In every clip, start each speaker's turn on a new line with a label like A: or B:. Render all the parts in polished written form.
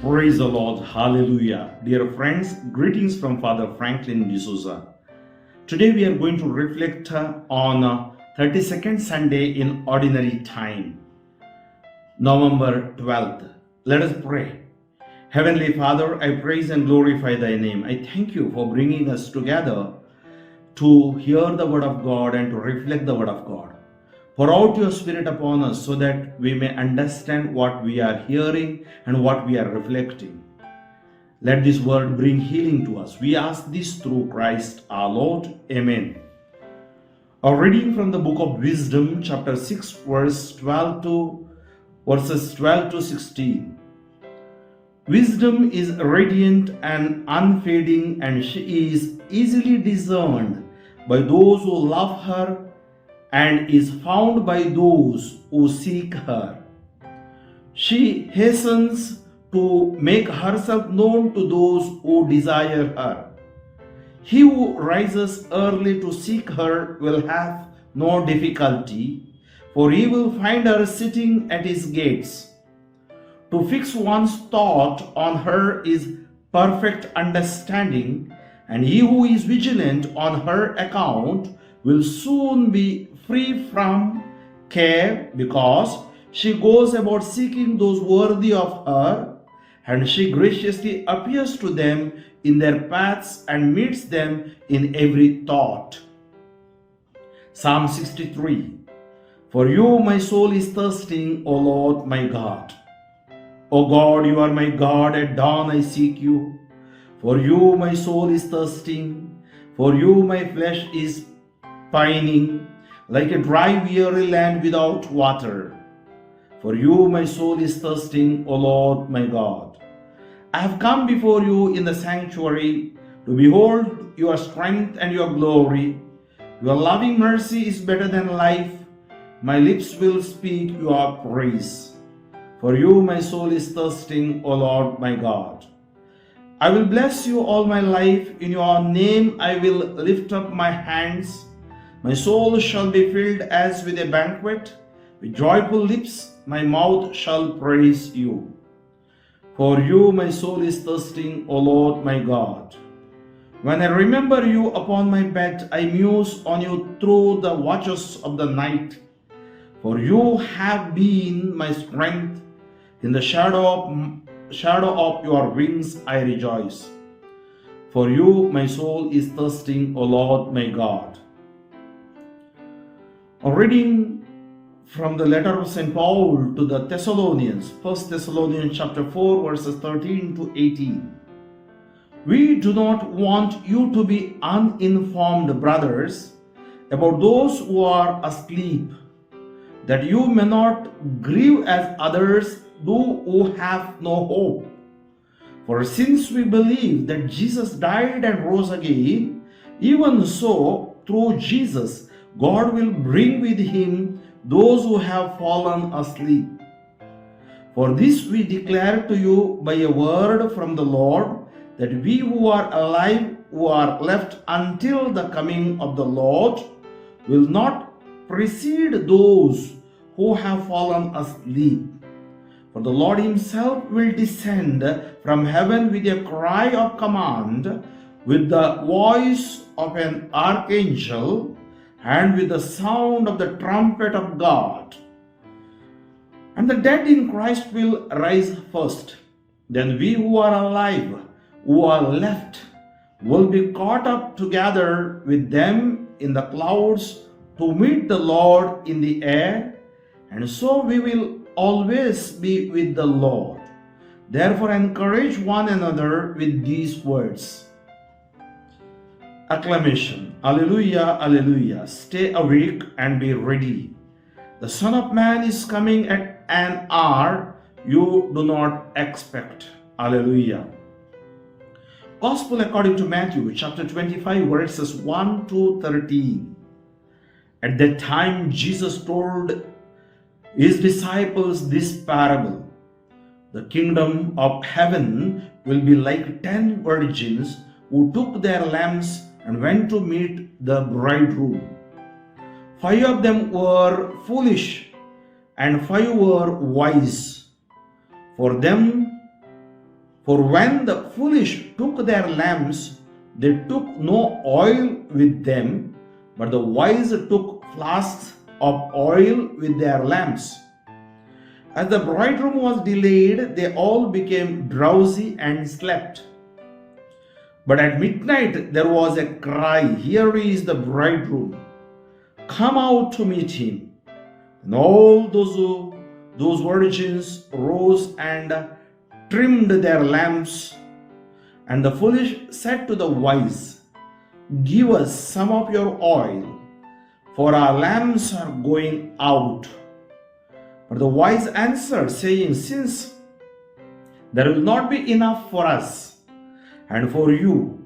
A: Praise the Lord. Hallelujah. Dear friends, greetings from Father Franklin D'Souza. Today we are going to reflect on 32nd Sunday in Ordinary Time, November 12th. Let us pray. Heavenly Father, I praise and glorify Thy name. I thank You for bringing us together to hear the Word of God and to reflect the Word of God. Pour out Your Spirit upon us so that we may understand what we are hearing and what we are reflecting. Let this word bring healing to us. We ask this through Christ our Lord. Amen. A reading from the book of Wisdom, chapter 6, verses 12 to 16. Wisdom is radiant and unfading, and she is easily discerned by those who love her and is found by those who seek her. She hastens to make herself known to those who desire her. He who rises early to seek her will have no difficulty, for he will find her sitting at his gates. To fix one's thought on her is perfect understanding, and he who is vigilant on her account will soon be free from care, because she goes about seeking those worthy of her, and she graciously appears to them in their paths and meets them in every thought. Psalm 63. For You my soul is thirsting, O Lord my God. O God, You are my God, at dawn I seek You. For You my soul is thirsting, for You my flesh is pining, like a dry weary land without water. For You my soul is thirsting, O Lord my God. I have come before You in the sanctuary to behold Your strength and Your glory. Your loving mercy is better than life. My lips will speak Your praise. For You my soul is thirsting, O Lord my God. I will bless You all my life. In Your name I will lift up my hands. My soul shall be filled as with a banquet. With joyful lips my mouth shall praise You. For You my soul is thirsting, O Lord my God. When I remember You upon my bed, I muse on You through the watches of the night. For You have been my strength. In the shadow of Your wings I rejoice. For You my soul is thirsting, O Lord my God. A reading from the letter of St. Paul to the Thessalonians, 1 Thessalonians chapter 4, verses 13 to 18. We do not want you to be uninformed, brothers, about those who are asleep, that you may not grieve as others do who have no hope. For since we believe that Jesus died and rose again, even so, through Jesus, God will bring with Him those who have fallen asleep. For this we declare to you by a word from the Lord, that we who are alive, who are left until the coming of the Lord, will not precede those who have fallen asleep. For the Lord Himself will descend from heaven with a cry of command, with the voice of an archangel, and with the sound of the trumpet of God. And the dead in Christ will rise first. Then we who are alive, who are left, will be caught up together with them in the clouds to meet the Lord in the air, and so we will always be with the Lord. Therefore encourage one another with these words. Acclamation. Alleluia, alleluia. Stay awake and be ready. The Son of Man is coming at an hour you do not expect. Alleluia. Gospel according to Matthew chapter 25, verses 1 to 13. At that time Jesus told His disciples this parable. The kingdom of heaven will be like 10 virgins who took their lamps and went to meet the bridegroom. 5 of them were foolish, and 5 were wise. For them For when the foolish took their lamps, they took no oil with them, but the wise took flasks of oil with their lamps. As the bridegroom was delayed, they all became drowsy and slept. But at midnight there was a cry, "Here is the bridegroom, come out to meet him." And all those virgins rose and trimmed their lamps. And the foolish said to the wise, "Give us some of your oil, for our lamps are going out." But the wise answered, saying, "Since there will not be enough for us and for you,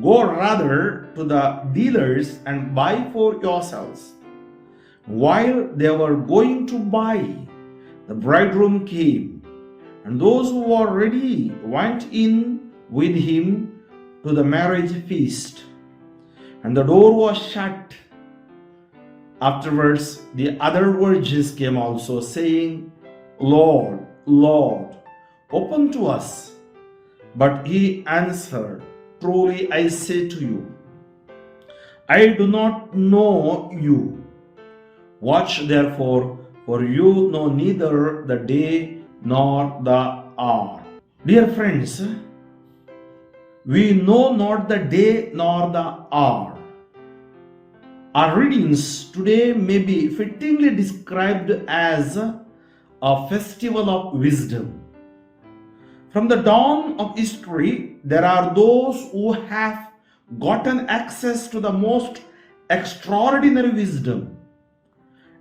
A: go rather to the dealers and buy for yourselves." While they were going to buy, the bridegroom came, and those who were ready went in with him to the marriage feast, and the door was shut. Afterwards, the other virgins came also, saying, "Lord, Lord, open to us." But he answered, "Truly I say to you, I do not know you. Watch therefore, for you know neither the day nor the hour." Dear friends, we know not the day nor the hour. Our readings today may be fittingly described as a festival of wisdom. From the dawn of history, there are those who have gotten access to the most extraordinary wisdom,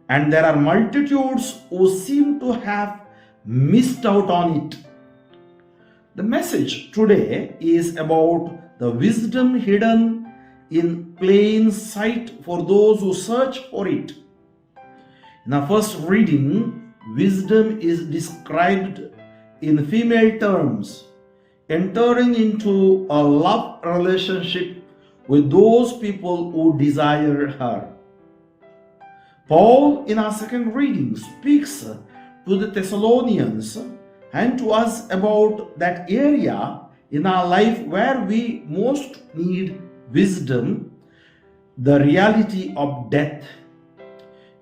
A: and there are multitudes who seem to have missed out on it. The message today is about the wisdom hidden in plain sight for those who search for it. In our first reading, wisdom is described in female terms, entering into a love relationship with those people who desire her. Paul, in our second reading, speaks to the Thessalonians and to us about that area in our life where we most need wisdom, the reality of death.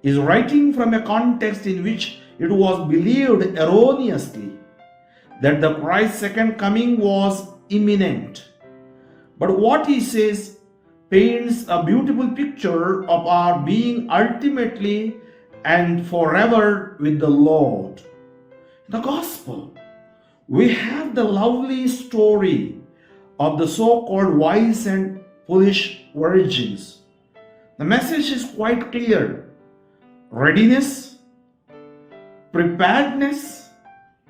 A: Is writing from a context in which it was believed erroneously that the Christ's second coming was imminent. But what he says paints a beautiful picture of our being ultimately and forever with the Lord. In the gospel, we have the lovely story of the so-called wise and foolish virgins. The message is quite clear. Readiness, preparedness,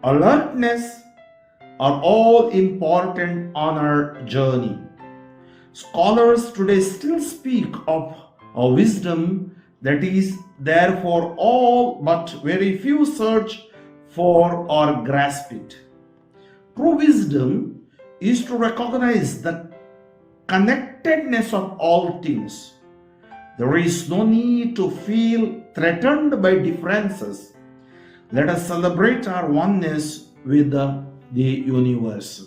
A: alertness are all important on our journey. Scholars today still speak of a wisdom that is there for all, but very few search for or grasp it. True wisdom is to recognize the connectedness of all things. There is no need to feel threatened by differences. Let us celebrate our oneness with the universe.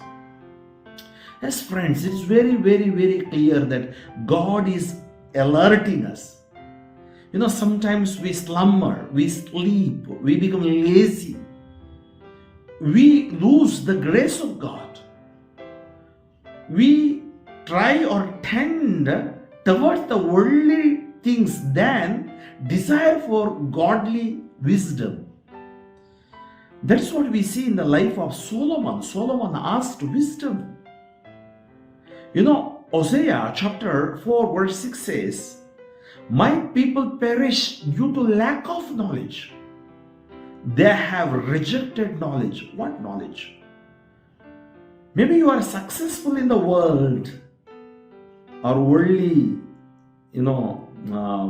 A: Yes, friends, it is very, very, very clear that God is alerting us. Sometimes we slumber, we sleep, we become lazy. We lose the grace of God. We try or tend towards the worldly things than desire for godly wisdom. That's what we see in the life of Solomon. Solomon asked wisdom. Hosea chapter 4 verse 6 says, "My people perish due to lack of knowledge. They have rejected knowledge." What knowledge? Maybe you are successful in the world or worldly,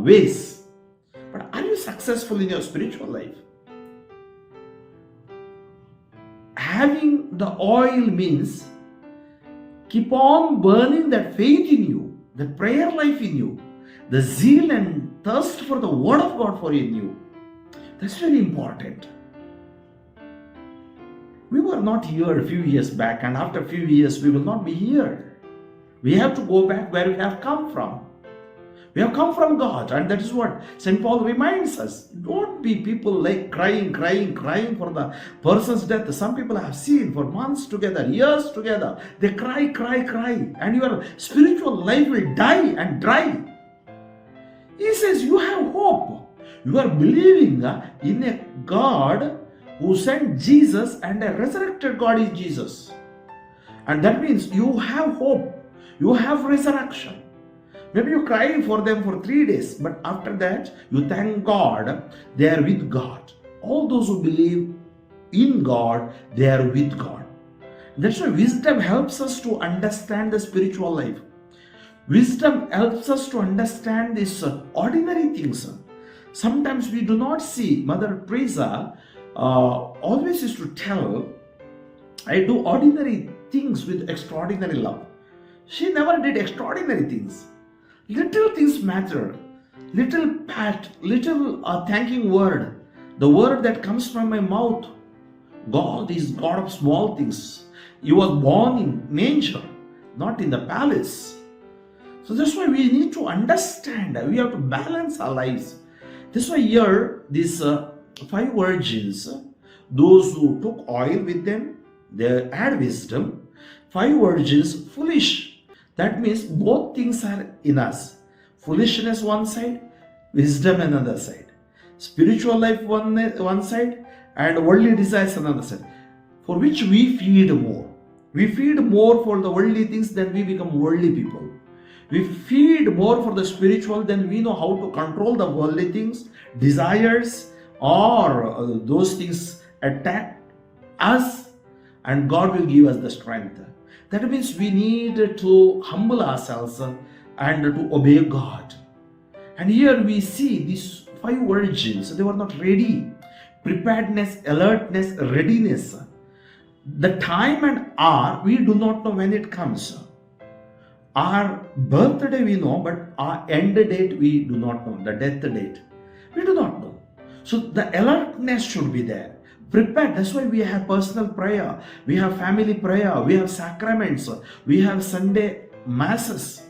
A: ways. But are you successful in your spiritual life? Having the oil means keep on burning that faith in you, that prayer life in you, the zeal and thirst for the word of God for in you. That's very important. We were not here a few years back, and after a few years we will not be here. We have to go back where we have come from. We have come from God, and that is what St. Paul reminds us. Don't be people like crying for the person's death. Some people I have seen for months together, years together. They cry, and your spiritual life will die and dry. He says you have hope. You are believing in a God who sent Jesus, and a resurrected God is Jesus. And that means you have hope. You have resurrection. Maybe you cry for them for 3 days, but after that, you thank God, they are with God. All those who believe in God, they are with God. That's why wisdom helps us to understand the spiritual life. Wisdom helps us to understand these ordinary things. Sometimes we do not see. Mother Teresa always used to tell, I do ordinary things with extraordinary love. She never did extraordinary things. Little things matter. Little pat, little thanking word. The word that comes from my mouth. God is God of small things. You were born in manger, not in the palace. So that's why we need to understand. We have to balance our lives. That's why here, these 5 virgins, those who took oil with them, they had wisdom. 5 virgins, foolish. That means both things are in us. Foolishness one side, wisdom another side. Spiritual life one side, and worldly desires another side. For which we feed more. We feed more for the worldly things, then we become worldly people. We feed more for the spiritual, then we know how to control the worldly things, desires, or those things attack us, and God will give us the strength. That means we need to humble ourselves and to obey God. And here we see these 5 virgins, they were not ready. Preparedness, alertness, readiness. The time and hour, we do not know when it comes. Our birthday we know, but our end date we do not know. The death date, we do not know. So the alertness should be there. Prepared. That's why we have personal prayer, we have family prayer, we have sacraments, we have Sunday masses,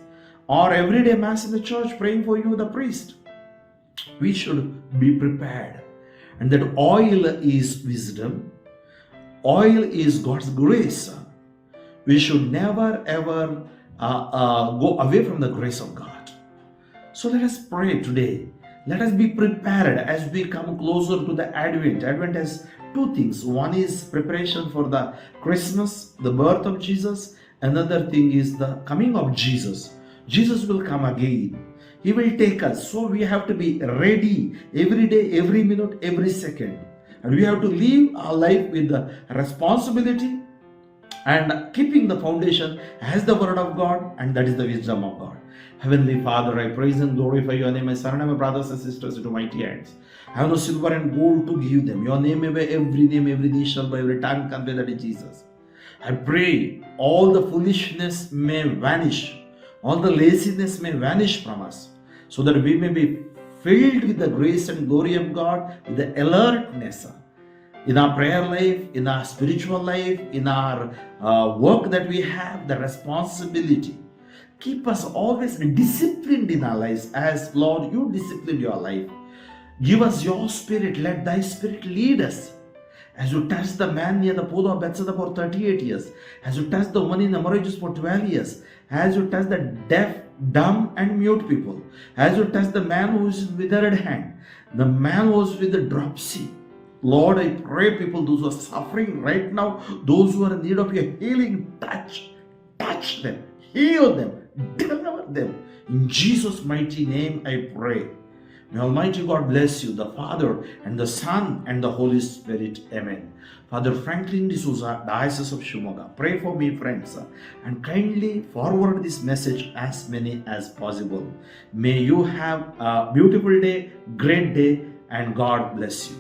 A: or everyday mass in the church praying for you, the priest. We should be prepared. And that oil is wisdom. Oil is God's grace. We should never ever go away from the grace of God. So let us pray today. Let us be prepared as we come closer to the Advent. Advent has 2 things. One is preparation for the Christmas, the birth of Jesus. Another thing is the coming of Jesus. Jesus will come again. He will take us. So we have to be ready every day, every minute, every second. And we have to live our life with the responsibility and keeping the foundation as the word of God, and that is the wisdom of God. Heavenly Father, I praise and glorify your name. I surrender my brothers and sisters into mighty hands. I have no silver and gold to give them. Your name, every knee shall bow, every tongue confess that is Jesus. I pray all the foolishness may vanish, all the laziness may vanish from us, so that we may be filled with the grace and glory of God, with the alertness in our prayer life, in our spiritual life, in our work that we have, the responsibility. Keep us always disciplined in our lives, as Lord, you disciplined your life. Give us your spirit, let thy spirit lead us. As you touched the man near the pool of Bethesda for 38 years, as you touched the one in hemorrhages for 12 years, as you touched the deaf, dumb and mute people, as you touched the man who is withered hand, the man who was with the dropsy. Lord, I pray people, those who are suffering right now, those who are in need of your healing touch them, heal them, deliver them. In Jesus' mighty name I pray. May Almighty God bless you, the Father and the Son and the Holy Spirit. Amen. Father Franklin D'Souza, Diocese of Shimoga. Pray for me, friends, and kindly forward this message as many as possible. May you have a beautiful day, great day, and God bless you.